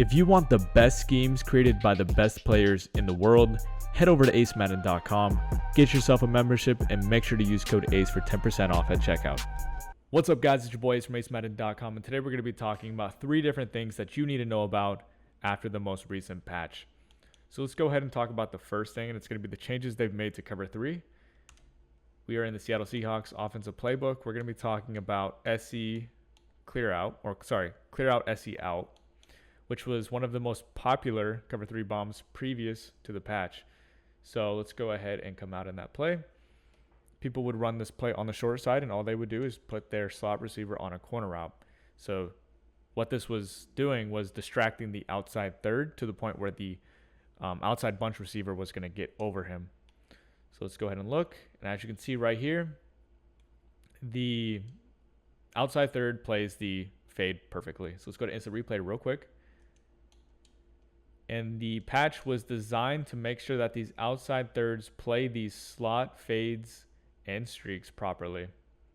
If you want the best schemes created by the best players in the world, head over to acemadden.com, get yourself a membership, and make sure to use code ACE for 10% off at checkout. What's up, guys? It's your boy Ace from acemadden.com, and today we're going to be talking about 3 different things that you need to know about after the most recent patch. So let's go ahead and talk about the first thing, and it's going to be the changes they've made to cover 3. We are in the Seattle Seahawks offensive playbook. We're going to be talking about clear out SE out, which was one of the most popular cover 3 bombs previous to the patch. So let's go ahead and come out in that play. People would run this play on the short side, and all they would do is put their slot receiver on a corner route. So what this was doing was distracting the outside third to the point where the outside bunch receiver was going to get over him. So let's go ahead and look. And as you can see right here, the outside third plays the fade perfectly. So let's go to instant replay real quick. And the patch was designed to make sure that these outside thirds play these slot fades and streaks properly.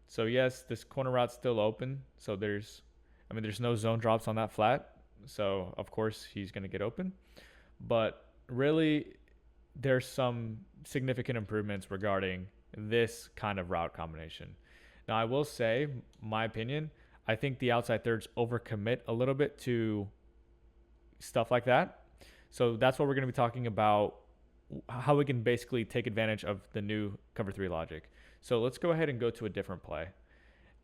So yes, this corner route's still open. So there's no zone drops on that flat. So of course he's going to get open. But really, there's some significant improvements regarding this kind of route combination. Now I will say, my opinion, I think the outside thirds overcommit a little bit to stuff like that. So that's what we're going to be talking about, how we can basically take advantage of the new cover 3 logic. So let's go ahead and go to a different play.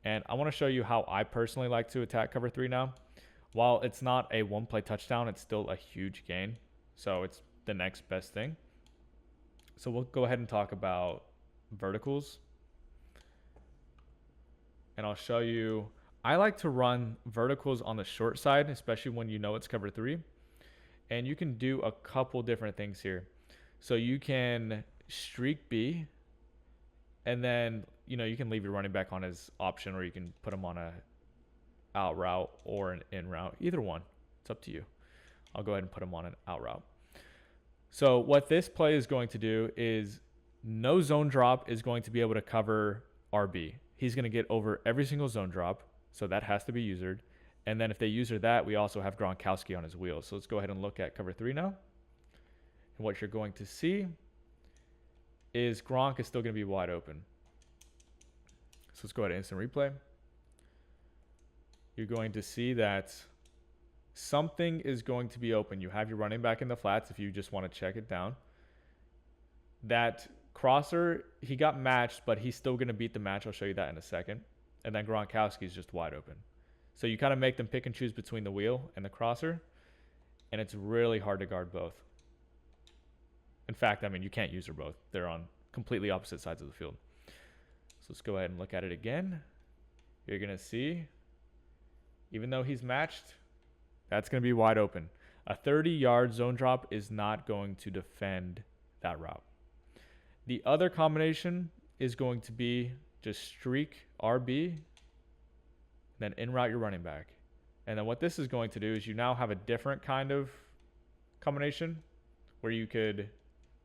And I want to show you how I personally like to attack cover 3 now. While it's not a one play touchdown, it's still a huge gain. So it's the next best thing. So we'll go ahead and talk about verticals. And I'll show you, I like to run verticals on the short side, especially when you know it's cover 3. And you can do a couple different things here. So you can streak B, and then you can leave your running back on his option, or you can put him on a out route or an in route. Either one. It's up to you. I'll go ahead and put him on an out route. So what this play is going to do is no zone drop is going to be able to cover RB. He's going to get over every single zone drop, so that has to be usered. And then if they user that, we also have Gronkowski on his wheels. So let's go ahead and look at cover 3 now. And what you're going to see is Gronk is still going to be wide open. So let's go ahead and instant replay. You're going to see that something is going to be open. You have your running back in the flats if you just want to check it down. That crosser, he got matched, but he's still going to beat the match. I'll show you that in a second. And then Gronkowski is just wide open. So you kind of make them pick and choose between the wheel and the crosser, and it's really hard to guard both. In fact, you can't use them both. They're on completely opposite sides of the field. So let's go ahead and look at it again. You're going to see, even though he's matched, that's going to be wide open. A 30-yard zone drop is not going to defend that route. The other combination is going to be just streak RB, then in route your running back. And then what this is going to do is you now have a different kind of combination where you could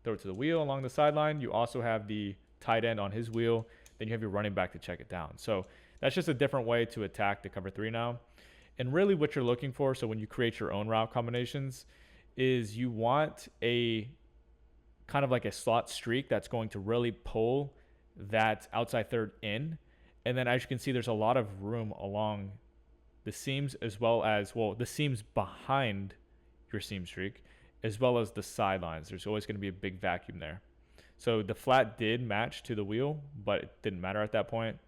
throw it to the wheel along the sideline. You also have the tight end on his wheel. Then you have your running back to check it down. So that's just a different way to attack the cover 3 now. And really what you're looking for, so when you create your own route combinations, is you want a kind of like a slot streak that's going to really pull that outside third in. And then as you can see, there's a lot of room along the seams, as well as, the seams behind your seam streak, as well as the sidelines. There's always going to be a big vacuum there. So the flat did match to the wheel, but it didn't matter at that point.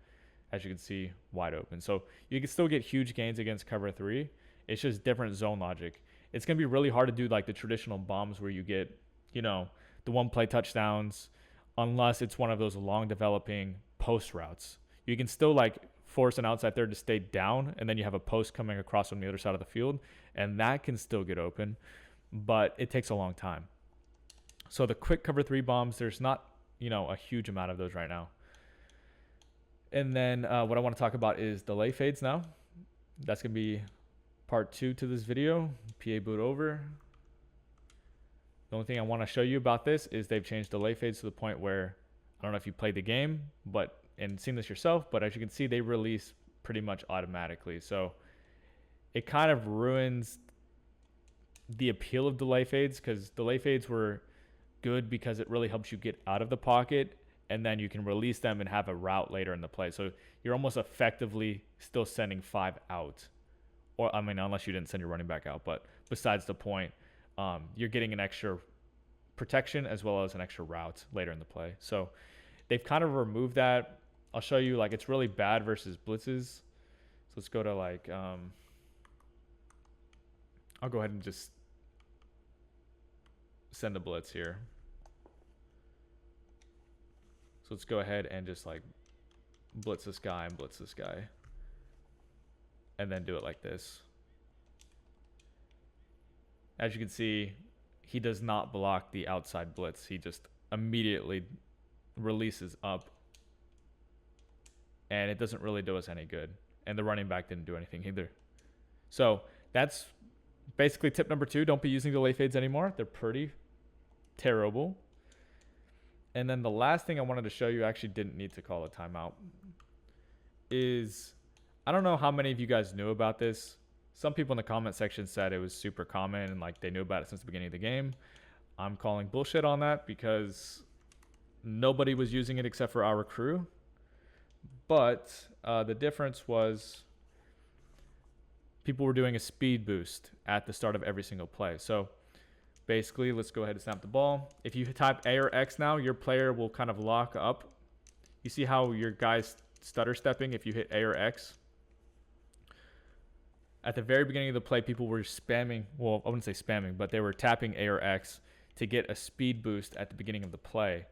As you can see, wide open. So you can still get huge gains against cover 3. It's just different zone logic. It's going to be really hard to do like the traditional bombs where you get, the one play touchdowns, unless it's one of those long developing post routes. You can still force an outside third to stay down, and then you have a post coming across from the other side of the field, and that can still get open, but it takes a long time. So the quick cover 3 bombs, there's not, a huge amount of those right now. And then what I want to talk about is delay fades now. That's going to be part 2 to this video. PA boot over. The only thing I want to show you about this is they've changed delay fades to the point where, I don't know if you played the game, and seen this yourself, but as you can see, they release pretty much automatically. So it kind of ruins the appeal of delay fades, because delay fades were good because it really helps you get out of the pocket, and then you can release them and have a route later in the play. So you're almost effectively still sending 5 out. Or, I mean, unless you didn't send your running back out. But besides the point, you're getting an extra protection as well as an extra route later in the play. So they've kind of removed that. I'll show you, like, it's really bad versus blitzes. So let's go to, like, I'll go ahead and just send a blitz here. So let's go ahead and just, like, blitz this guy and blitz this guy. And then do it like this. As you can see, he does not block the outside blitz. He just immediately releases up. And it doesn't really do us any good. And the running back didn't do anything either. So that's basically tip number 2. Don't be using delay fades anymore. They're pretty terrible. And then the last thing I wanted to show you, I actually didn't need to call a timeout, is I don't know how many of you guys knew about this. Some people in the comment section said it was super common and like they knew about it since the beginning of the game. I'm calling bullshit on that because nobody was using it except for our crew. But the difference was people were doing a speed boost at the start of every single play. So basically, let's go ahead and snap the ball. If you type A or X now, your player will kind of lock up. You see how your guy's stutter stepping if you hit A or X? At the very beginning of the play, people were spamming, well, I wouldn't say spamming, but they were tapping A or X to get a speed boost at the beginning of the play.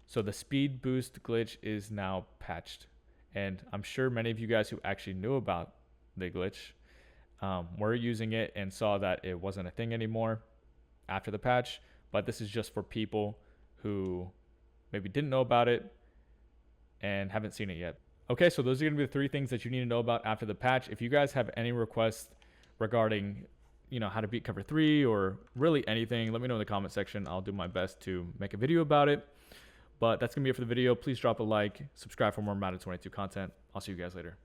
So the speed boost glitch is now patched. And I'm sure many of you guys who actually knew about the glitch were using it and saw that it wasn't a thing anymore after the patch. But this is just for people who maybe didn't know about it and haven't seen it yet. Okay, so those are going to be the 3 things that you need to know about after the patch. If you guys have any requests regarding, how to beat cover 3 or really anything, let me know in the comment section. I'll do my best to make a video about it. But that's going to be it for the video. Please drop a like, subscribe for more Madden 22 content. I'll see you guys later.